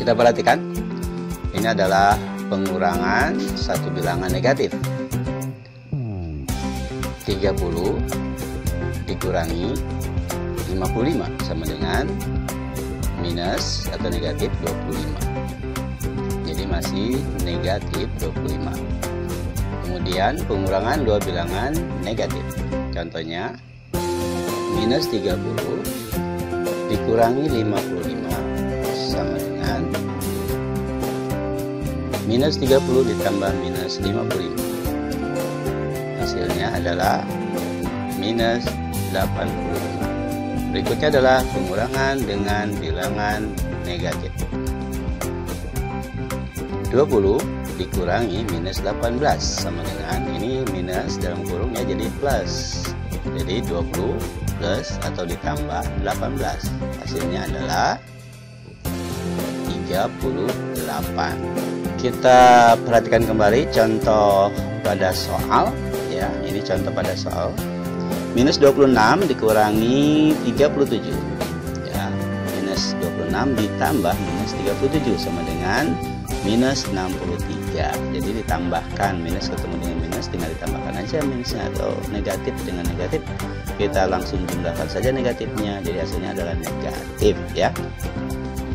Kita perhatikan, ini adalah pengurangan satu bilangan negatif. 30 dikurangi 55 sama dengan minus atau negatif 25. Jadi masih negatif 25. Kemudian pengurangan dua bilangan negatif. Contohnya minus 30 dikurangi 55 sama dengan minus 30 ditambah minus 55. Hasilnya adalah minus 85. Berikutnya adalah pengurangan dengan bilangan negatif. 20 dikurangi minus 18 sama dengan, ini minus dalam kurungnya jadi plus. Jadi 20 plus atau ditambah 18. Hasilnya adalah 38. Kita perhatikan kembali contoh pada soal. Ya, ini contoh pada soal. Minus 26 dikurangi 37. Ya, minus 26 ditambah minus 37 sama dengan minus 63. Jadi ditambahkan, minus ketemu dengan minus, tinggal ditambahkan aja minusnya, atau negatif dengan negatif kita langsung jumlahkan saja negatifnya. Jadi hasilnya adalah negatif ya.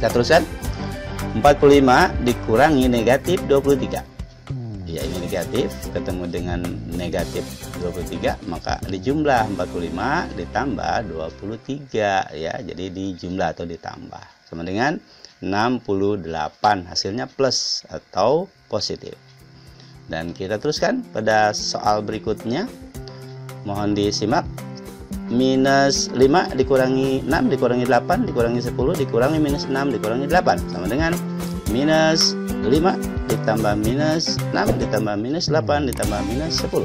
Kita teruskan. 45 dikurangi negatif 23. Ya, ini negatif ketemu dengan negatif 23, maka dijumlah 45 ditambah 23 ya. Jadi dijumlah atau ditambah sama dengan 68. Hasilnya plus atau positif. Dan kita teruskan pada soal berikutnya. Mohon disimak. Minus 5 dikurangi 6 dikurangi 8 dikurangi 10 dikurangi minus 6 dikurangi 8 sama dengan minus 5 ditambah minus 6 ditambah minus 8 ditambah minus 10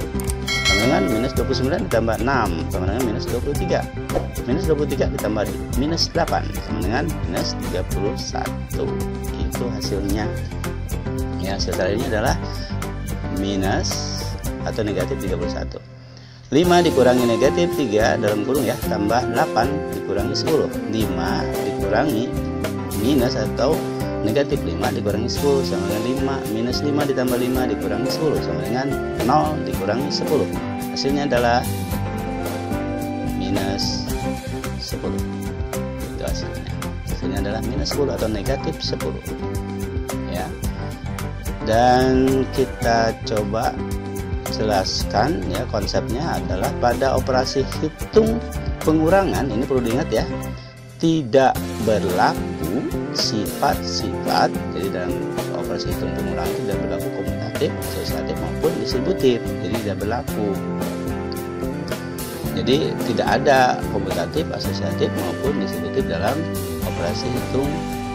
sama dengan minus 29 ditambah 6 sama dengan minus 23. Minus 23 ditambah minus 8 sama dengan minus 31. Itu hasilnya. Ya, hasil terakhirnya adalah minus atau negatif 31. 5 dikurangi negatif 3 dalam kurung ya, tambah 8 dikurangi 10. 5 dikurangi minus atau negatif 5 dikurangi 10 sama dengan 5. Minus 5 ditambah 5 dikurangi 10 sama dengan 0 dikurangi 10. Hasilnya adalah minus 10. Itu hasilnya. Hasilnya adalah minus 10 atau negatif 10 ya. Dan kita coba jelaskan ya, konsepnya adalah pada operasi hitung pengurangan, ini perlu diingat ya, tidak berlaku sifat-sifat. Jadi dalam operasi hitung pengurangan tidak berlaku komutatif, asosiatif maupun distributif. Jadi tidak berlaku. Jadi tidak ada komutatif, asosiatif maupun distributif dalam operasi hitung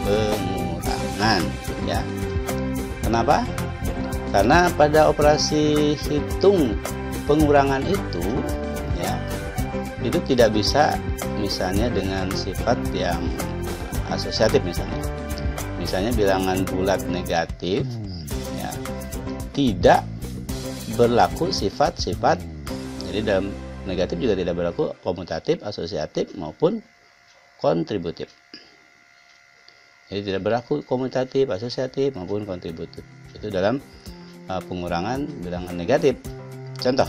pengurangan ya. Kenapa? Karena pada operasi hitung pengurangan itu ya, itu tidak bisa misalnya dengan sifat yang asosiatif misalnya bilangan bulat negatif ya, tidak berlaku sifat-sifat. Jadi dalam negatif juga tidak berlaku komutatif, asosiatif maupun kontributif. Jadi tidak berlaku komutatif, asosiatif maupun kontributif. Itu dalam pengurangan bilangan negatif. Contoh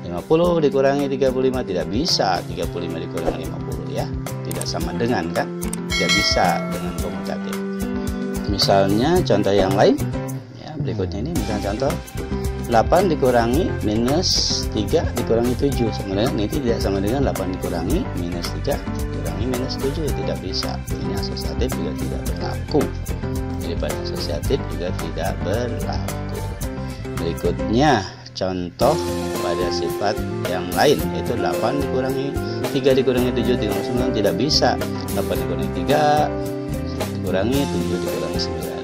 50 dikurangi 35 tidak bisa 35 dikurangi 50 ya, tidak sama dengan kan, tidak bisa dengan komutatif. Misalnya contoh yang lain ya, berikutnya ini misalnya contoh 8 dikurangi minus 3 dikurangi 7 sama dengan, ini tidak sama dengan 8 dikurangi minus 3 dikurangi minus 7, tidak bisa. Ini asosiatif juga tidak berlaku. Jadi pada asosiatif juga tidak berlaku. Berikutnya contoh pada sifat yang lain, yaitu 8 dikurangi 3 dikurangi 7 dikurangi 9 tidak bisa. 8 dikurangi 3 dikurangi 7 dikurangi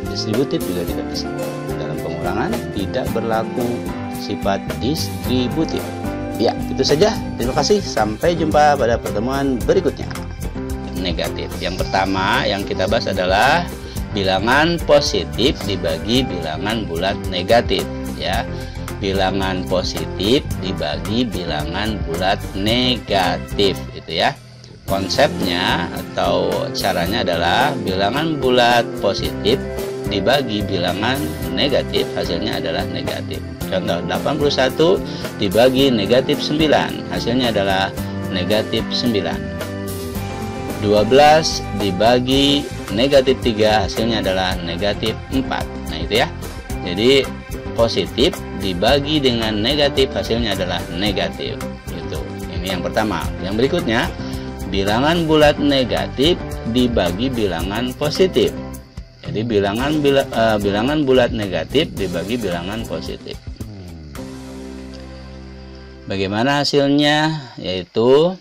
9. Distributif juga tidak bisa. Dalam pengurangan tidak berlaku sifat distributif. Ya, itu saja. Terima kasih. Sampai jumpa pada pertemuan berikutnya. Negatif. Yang pertama yang kita bahas adalah bilangan positif dibagi bilangan bulat negatif ya. Bilangan positif dibagi bilangan bulat negatif itu ya. konsepnya atau caranya adalah bilangan bulat positif dibagi bilangan negatif, hasilnya adalah negatif. Contoh, 81 dibagi negatif 9, hasilnya adalah negatif 9. 12 dibagi negatif 3, hasilnya adalah negatif 4. Nah itu ya. Jadi positif dibagi dengan negatif, hasilnya adalah negatif. Gitu. Ini yang pertama. Yang berikutnya, bilangan bulat negatif dibagi bilangan positif. Jadi bilangan bulat negatif dibagi bilangan positif. Bagaimana hasilnya? Yaitu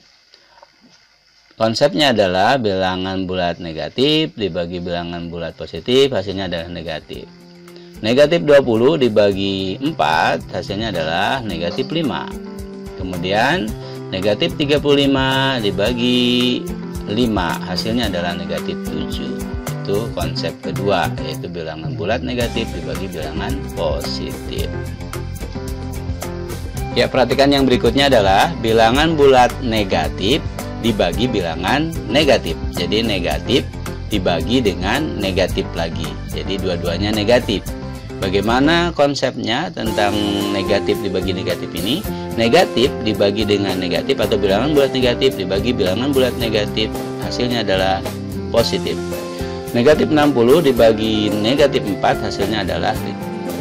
konsepnya adalah bilangan bulat negatif dibagi bilangan bulat positif, hasilnya adalah negatif. Negatif 20 dibagi 4, hasilnya adalah negatif 5. Kemudian negatif 35 dibagi 5, hasilnya adalah negatif 7. Itu konsep kedua, yaitu bilangan bulat negatif dibagi bilangan positif. Ya, perhatikan yang berikutnya adalah bilangan bulat negatif dibagi bilangan negatif. Jadi negatif dibagi dengan negatif lagi. Jadi dua-duanya negatif. Bagaimana konsepnya tentang negatif dibagi negatif ini? Negatif dibagi dengan negatif atau bilangan bulat negatif dibagi bilangan bulat negatif, hasilnya adalah positif. Negatif 60 dibagi negatif 4, hasilnya adalah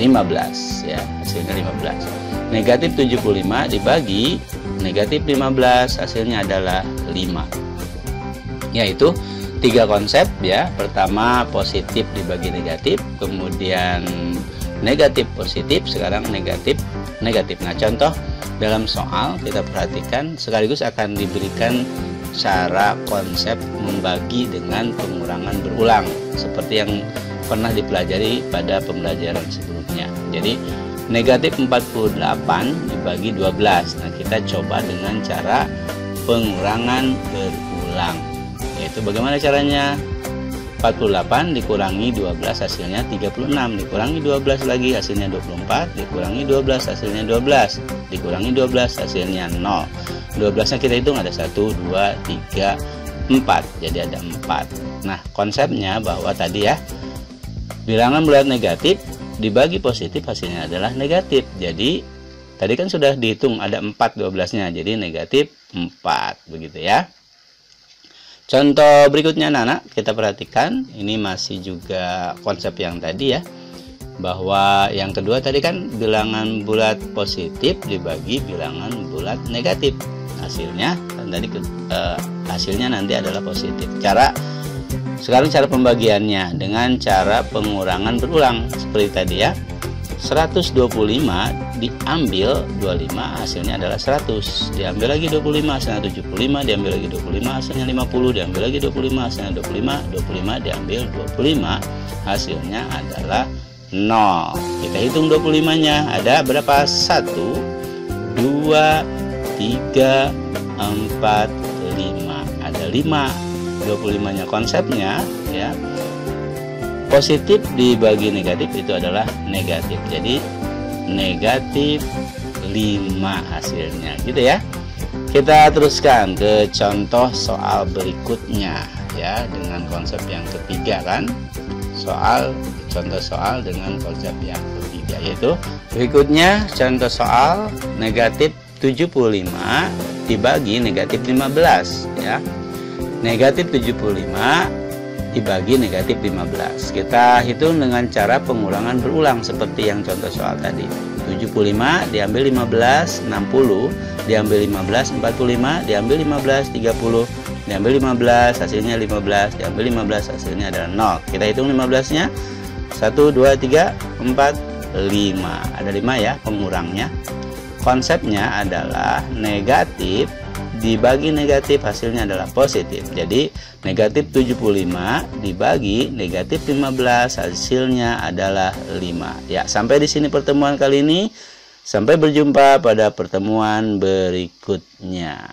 15 ya, hasilnya 15. Negatif 75 dibagi negatif 15, hasilnya adalah 5. Yaitu 3 konsep ya. Pertama positif dibagi negatif, kemudian negatif positif, sekarang negatif negatif. Nah, contoh dalam soal kita perhatikan, sekaligus akan diberikan cara konsep membagi dengan pengurangan berulang seperti yang pernah dipelajari pada pembelajaran sebelumnya. Jadi negatif 48 dibagi 12. Nah, kita coba dengan cara pengurangan berulang. Yaitu bagaimana caranya? 48 dikurangi 12, hasilnya 36. Dikurangi 12 lagi, hasilnya 24. Dikurangi 12, hasilnya 12. Dikurangi 12, hasilnya 0. 12-nya kita hitung ada 1, 2, 3, 4. Jadi ada 4. Nah, konsepnya bahwa tadi ya, bilangan bulat negatif dibagi positif, hasilnya adalah negatif. Jadi tadi kan sudah dihitung ada 4 12-nya. Jadi negatif 4. Begitu ya. Contoh berikutnya anak-anak, kita perhatikan. Ini masih juga konsep yang tadi ya. Bahwa yang kedua tadi kan bilangan bulat positif dibagi bilangan bulat negatif. Hasilnya kan tadi hasilnya nanti adalah positif. Sekarang cara pembagiannya dengan cara pengurangan berulang seperti tadi ya. 125 diambil 25, hasilnya adalah 100. Diambil lagi 25, hasilnya 75. Diambil lagi 25, hasilnya 50. Diambil lagi 25, hasilnya 25. 25 diambil 25, hasilnya adalah 0. Kita hitung 25-nya. Ada berapa? 1, 2, 3, 4, 5. Ada 5. 25-nya konsepnya ya. Positif dibagi negatif itu adalah negatif. Jadi negatif 5 hasilnya gitu ya. Kita teruskan ke contoh soal berikutnya ya, dengan konsep yang ketiga kan. Contoh soal dengan konsep yang ketiga, yaitu berikutnya contoh soal negatif 75 dibagi negatif 15 ya. Negatif 75 dibagi negatif 15. Kita hitung dengan cara pengurangan berulang seperti yang contoh soal tadi. 75 diambil 15, 60. Diambil 15, 45. Diambil 15, 30. Diambil 15, hasilnya 15. Diambil 15, hasilnya adalah 0. Kita hitung 15-nya. 1, 2, 3, 4, 5. Ada 5 ya pengurangnya. Konsepnya adalah negatif dibagi negatif, hasilnya adalah positif. Jadi negatif 75 dibagi negatif 15, hasilnya adalah 5. Ya, sampai di sini pertemuan kali ini. Sampai berjumpa pada pertemuan berikutnya.